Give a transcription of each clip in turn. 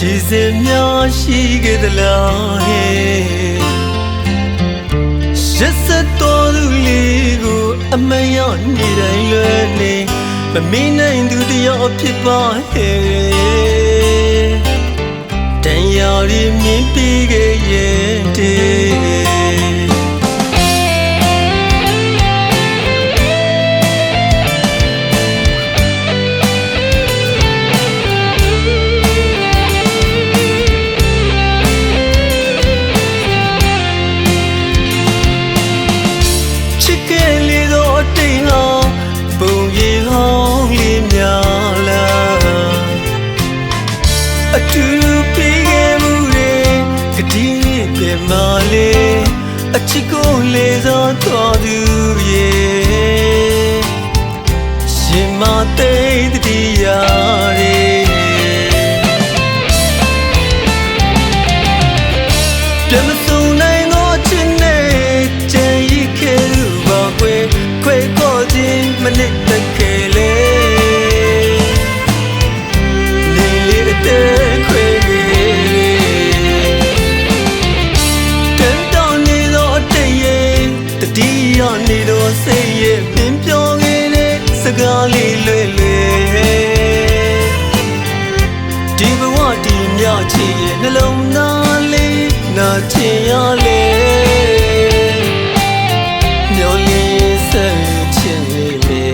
ရှိစေများရှိခဲ့သလားဟဲ့ရစတော်သူလေးကိုအမရနေတိုင်းလွယ်နေမမင်းနိုင်သူတယောက်ဖြစ်ပါဟဲ့တန်ရာရည်မြင်ပြီးခဲ့ရဲ့တဲ့အတူပြီးခဲ့မှုတွေကတိပြမလေးအချစ်ကိုလေးစားတော်သူရဲ့ရှင်မသိတရားတွေပြန်မစုံနိုင်တော့ချစ်နဲ့ကြံရည်ခဲ့သူပါခွေခေါ်ခြင်းမနစ်တခဲလေနေတော့စိတ်ရဲ့ပင်ပြောင်းခဲ့တဲ့စကားလေးလွယ်လွယ်ဒီဘဝဒီမြချစ်ရဲ့နှလုံးသားလေးနာချင်ရလေမျောလေးဆက်ချင်လေ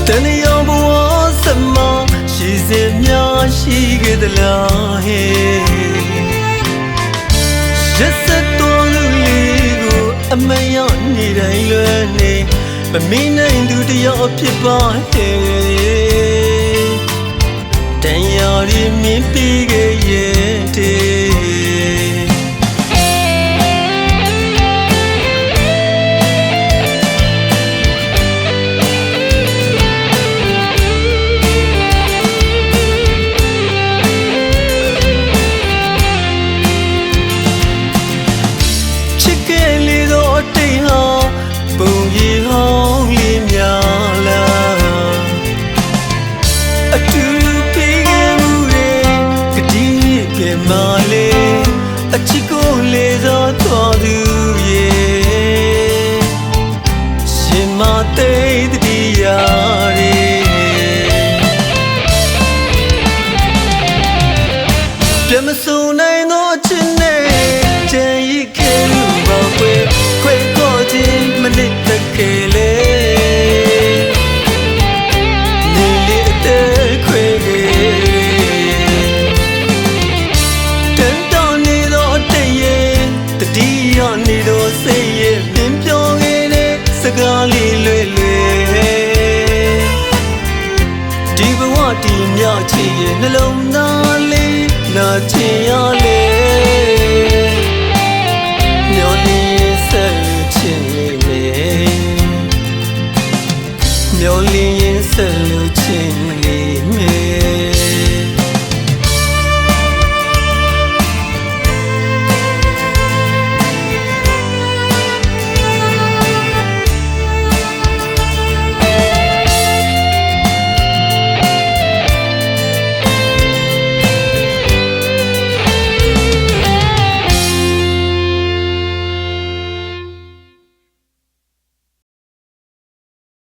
တန်ရောင်ဘဝစမရှိစေများရှိခဲ့သလားဟဲ့ရစတော်လူလေးကိုအမရနေတိုင်းလွယ်နေမမင်းနိုင်သူတယောက်ဖြစ်ပါဟဲ့တန်ရာရည်မြင်ပြီးခဲ့ရဲ့တဲ့အတူပြီးခဲ့မှုတွေကတိပြမလေးအချစ်ကိုလေးစားတော်သူရဲ့ရှင်မသိတရားတွေပြန်မစုံနိုင်တော့ချစ်နဲ့ကြံရည်ခဲ့လို့ပါခွေခေါ်ခြင်းမနစ်တခဲလေနေတော့စိတ်ရဲ့ပင်ပြောင်းခဲ့တဲ့စကားလေးလွယ်လွယ်ဒီဘဝဒီမြချစ်ရဲ့နှလုံးသားလေးနာချင်ရ